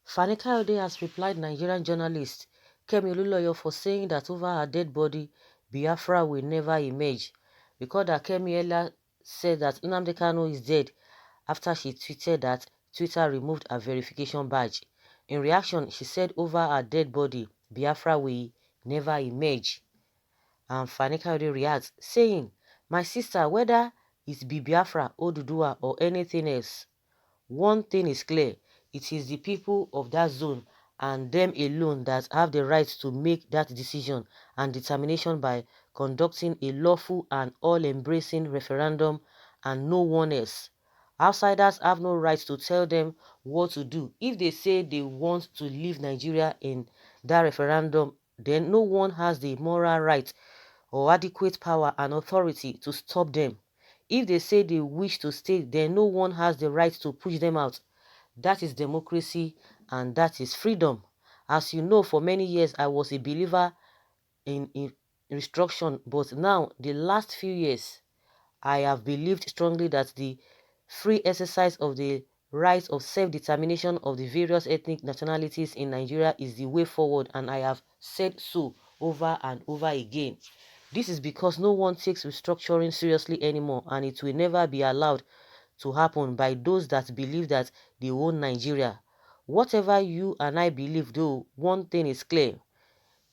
Fani Kayode has replied Nigerian journalist Kemi Oluloyo for saying that over her dead body, Biafra will never emerge. Recall that Kemi earlier said that Nnamdi Kanu is dead after she tweeted that Twitter removed her verification badge. In reaction, she said over her dead body, Biafra will never emerge. And Fani Kayode reacts, saying, "My sister, whether it be Biafra, Oduduwa, or anything else, one thing is clear, it is the people of that zone and them alone that have the right to make that decision and determination by conducting a lawful and all-embracing referendum and no one else. Outsiders have no right to tell them what to do. If they say they want to leave Nigeria in that referendum, then no one has the moral right or adequate power and authority to stop them. If they say they wish to stay, then no one has the right to push them out. That is democracy and that is freedom. As you know, for many years I was a believer in instruction, but now the last few years I have believed strongly that the free exercise of the right of self-determination of the various ethnic nationalities in Nigeria is the way forward, and I have said so over and over again. This is because no one takes restructuring seriously anymore, and it will never be allowed to happen by those that believe that they own Nigeria. Whatever you and I believe, though, one thing is clear.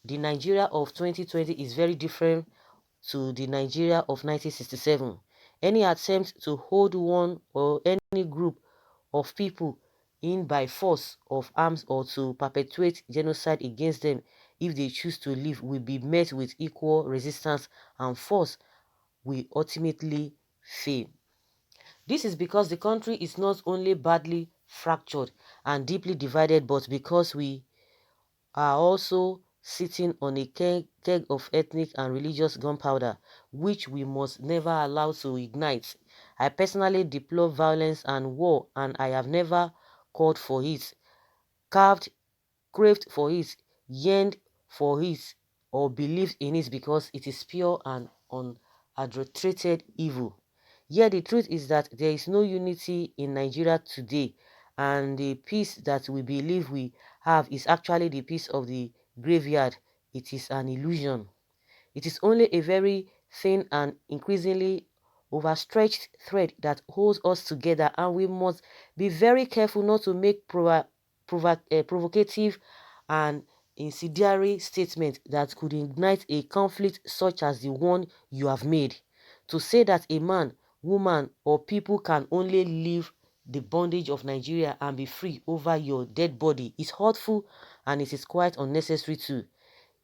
The Nigeria of 2020 is very different to the Nigeria of 1967. Any attempt to hold one or any group of people in by force of arms or to perpetuate genocide against them if they choose to leave will be met with equal resistance, and force will ultimately fail. This is because the country is not only badly fractured and deeply divided, but because we are also sitting on a keg of ethnic and religious gunpowder, which we must never allow to ignite. I personally deplore violence and war, and I have never called for it, carved, craved for it, yearned for it, or believed in it because it is pure and unadulterated evil. Yet the truth is that there is no unity in Nigeria today, and the peace that we believe we have is actually the peace of the graveyard. It is an illusion. It is only a very thin and increasingly overstretched thread that holds us together, and we must be very careful not to make provocative and incendiary statements that could ignite a conflict such as the one you have made. To say that a man, woman, or people can only leave the bondage of Nigeria and be free over your dead body is hurtful, and it is quite unnecessary too.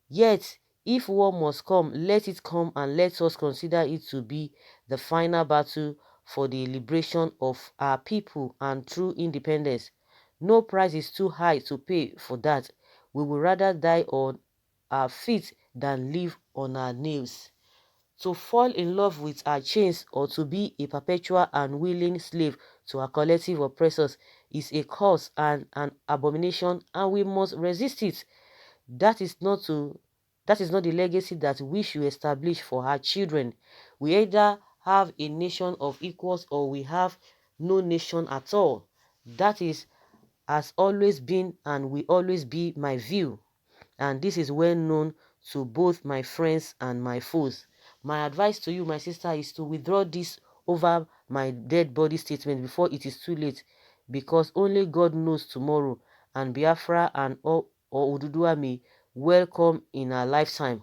Yet, if war must come, let it come, and let us consider it to be the final battle for the liberation of our people and true independence. No price is too high to pay for that. We would rather die on our feet than live on our nails. To fall in love with our chains or to be a perpetual and willing slave to our collective oppressors is a curse and an abomination, and we must resist it. That is not to that is not the legacy that we should establish for our children. We either have a nation of equals or we have no nation at all. That is has always been and will always be my view, and this is well known to both my friends and my foes. My advice to you, my sister, is to withdraw this over my dead body statement before it is too late, because only God knows tomorrow, and Biafra and or Oduduwa may welcome in our lifetime.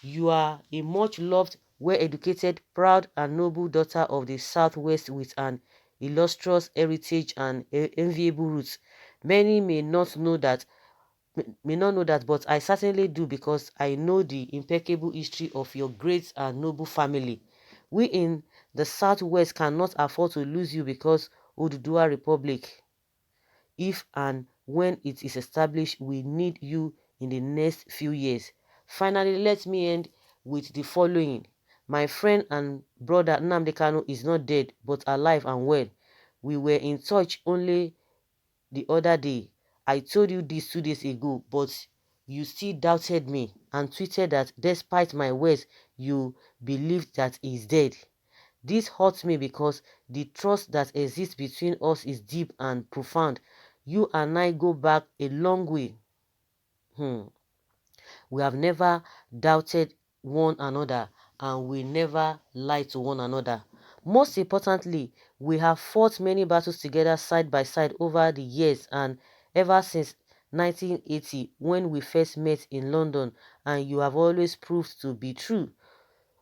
You are a much loved, well-educated, proud and noble daughter of the Southwest with an illustrious heritage and enviable roots. Many may not know that, but I certainly do, because I know the impeccable history of your great and noble family. We in the Southwest cannot afford to lose you, because Oduduwa Republic, if and when it is established, we need you in the next few years. Finally, let me end with the following. My friend and brother Nnamdi Kanu is not dead, but alive and well. We were in touch only the other day. I told you this 2 days ago, but you still doubted me and tweeted that despite my words, you believed that he's dead. This hurts me because the trust that exists between us is deep and profound. You and I go back a long way. We have never doubted one another, and we never lied to one another. Most importantly, we have fought many battles together side by side over the years, and ever since 1980 when we first met in London, and you have always proved to be true.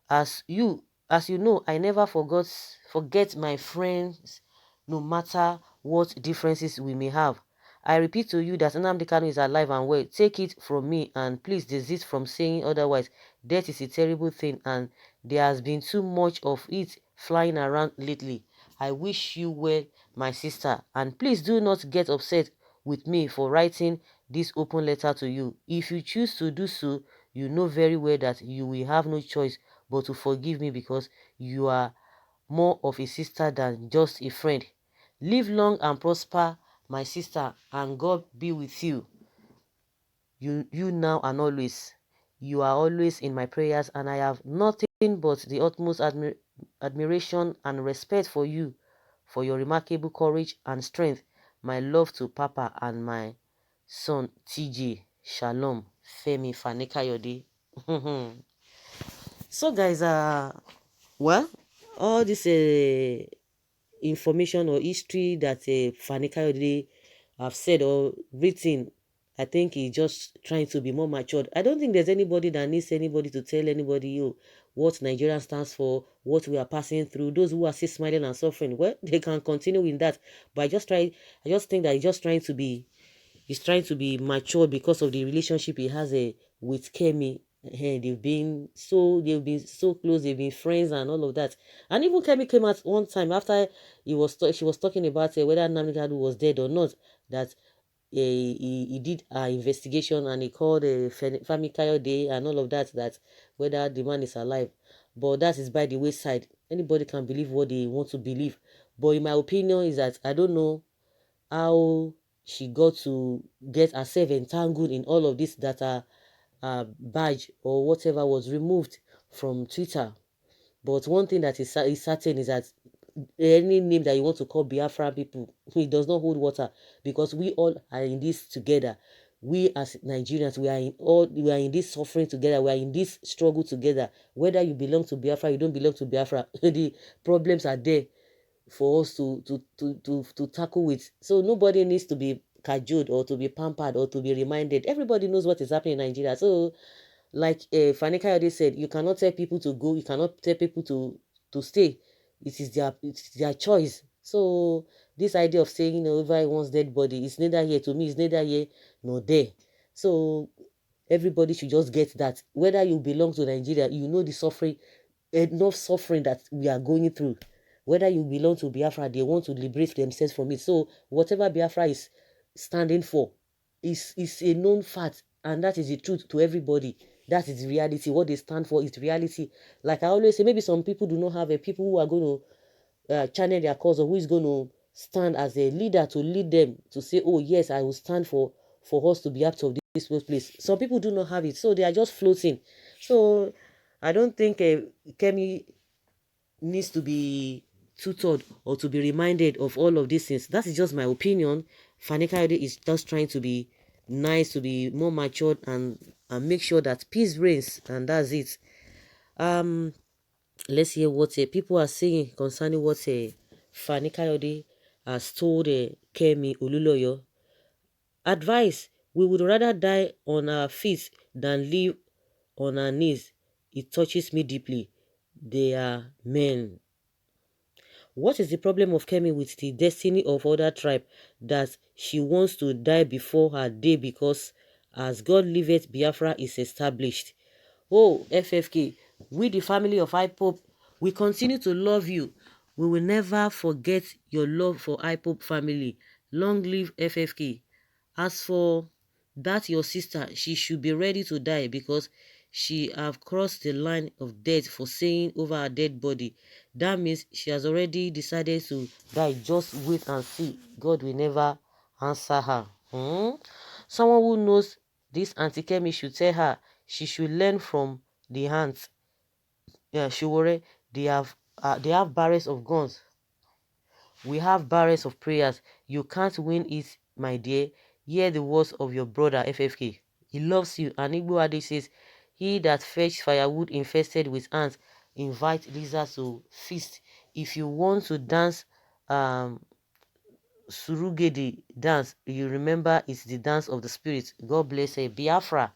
As you know, I never forget my friends, no matter what differences we may have. I repeat to you that Nnamdi Kanu is alive and well. Take it from me, and please desist from saying otherwise. Death is a terrible thing, and there has been too much of it flying around lately. I wish you well, my sister, and please do not get upset with me for writing this open letter to you. If you choose to do so, you know very well that you will have no choice but to forgive me, because you are more of a sister than just a friend. Live long and prosper, my sister, and God be with you. You now and always. You are always in my prayers, and I have nothing but the utmost admiration and respect for you, for your remarkable courage and strength. My love to Papa and my son TJ. Shalom. Femi Fani Kayode. So guys, well, all this information or history that Fani Kayode have said or written, I think he's just trying to be more matured. I don't think there's anybody that needs anybody to tell anybody what Nigeria stands for, what we are passing through. Those who are still smiling and suffering, well, they can continue with that. But I just think that he's trying to be mature because of the relationship he has with Kemi. They've been so close, they've been friends and all of that. And even Kemi came out one time after she was talking about whether Nnamdi Kanu was dead or not, that he did an investigation, and he called Femi Kayode and all of that, that whether the man is alive. But that is by the wayside. Anybody can believe what they want to believe. But in my opinion is that I don't know how she got to get herself entangled in all of this data badge or whatever was removed from Twitter. But one thing that is certain is that any name that you want to call Biafra people, it does not hold water, because we all are in this together. We as Nigerians, we are in this suffering together. We are in this struggle together. Whether you belong to Biafra, you don't belong to Biafra, the problems are there for us to tackle with. So nobody needs to be cajoled or to be pampered or to be reminded. Everybody knows what is happening in Nigeria. So like Fani Kayode said, you cannot tell people to go, you cannot tell people to stay. It's their choice. So this idea of saying, everyone's dead body is neither here, to me, is neither here nor there. So everybody should just get that. Whether you belong to Nigeria, you know the suffering, enough suffering that we are going through. Whether you belong to Biafra, they want to liberate themselves from it. So whatever Biafra is standing for is a known fact, and that is the truth to everybody. That is reality. What they stand for is reality. Like I always say, maybe some people do not have people who are going to channel their cause, or who is going to stand as a leader to lead them to say, oh yes, I will stand for us to be out of this place. Some people do not have it, so they are just floating. So I don't think Kemi needs to be tutored or to be reminded of all of these things. That is just my opinion. Fani Kayode is just trying to be nice, to be more matured, and make sure that peace reigns, and that's it. Let's hear what people are saying concerning what Fani Kayode has told Kemi Oluloyo. Advice: we would rather die on our feet than live on our knees. It touches me deeply. They are men. What is the problem of Kemi with the destiny of other tribe, that she wants to die before her day because as God liveth, Biafra is established? Oh, FFK, we the family of IPOP, we continue to love you. We will never forget your love for IPOP family. Long live FFK. As for that your sister, she should be ready to die because she have crossed the line of death for saying over her dead body. That means she has already decided to die. Just wait and see. God will never answer her. Someone who knows this Auntie Kemi should tell her she should learn from the hands. Yeah, Shiwore, they have barrels of guns. We have barrels of prayers. You can't win it my dear, hear the words of your brother FFK. He loves you. And Igbo adage says, he that fetch firewood infested with ants, invite lizards to feast. If you want to dance Surugede dance, you remember it's the dance of the spirit. God bless her. Biafra.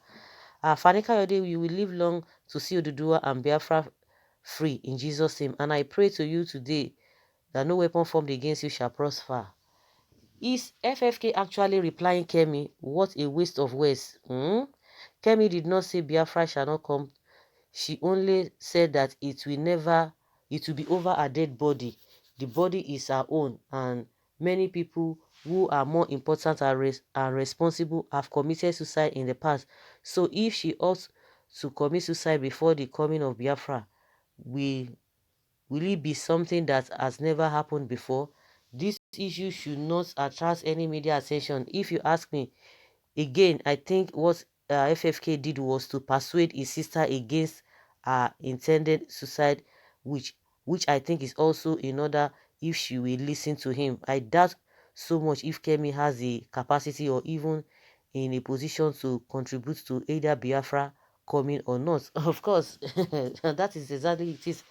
Fani Kayode, you will live long to see Oduduwa and Biafra free in Jesus' name. And I pray to you today that no weapon formed against you shall prosper. Is FFK actually replying Kemi? What a waste of words. Kemi did not say Biafra shall not come. She only said that it will be over a dead body. The body is her own, and many people who are more important and responsible have committed suicide in the past. So if she ought to commit suicide before the coming of Biafra, will it be something that has never happened before? This issue should not attract any media attention. If you ask me, again, I think what FFK did was to persuade his sister against intended suicide, which I think is also in order if she will listen to him. I doubt so much if Kemi has the capacity or even in a position to contribute to either Biafra coming or not. Of course, that is exactly it is.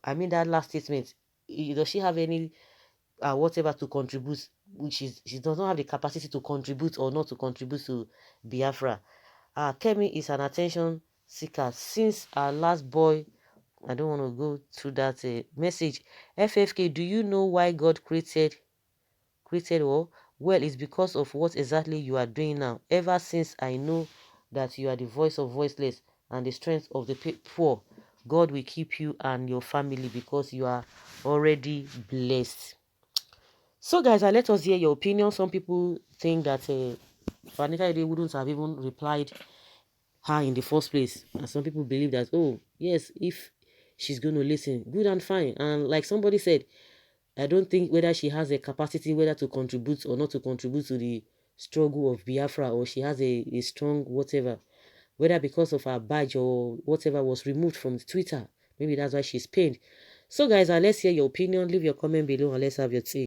I mean that last statement. Does she have any whatever to contribute, which is she does not have the capacity to contribute or not to contribute to Biafra. Kemi is an attention seeker since our last boy. I don't want to go through that message. FFK, do you know why God created all? Well, it's because of what exactly you are doing now. Ever since I know that you are the voice of voiceless and the strength of the poor, God will keep you and your family because you are already blessed. So guys, let us hear your opinion. Some people think that Vanessa Ede wouldn't have even replied her in the first place. And some people believe that, oh, yes, if she's going to listen, good and fine. And like somebody said, I don't think whether she has a capacity, whether to contribute or not to contribute to the struggle of Biafra, or she has a strong whatever, whether because of her badge or whatever was removed from Twitter. Maybe that's why she's pained. So guys, let's hear your opinion. Leave your comment below and let's have your take.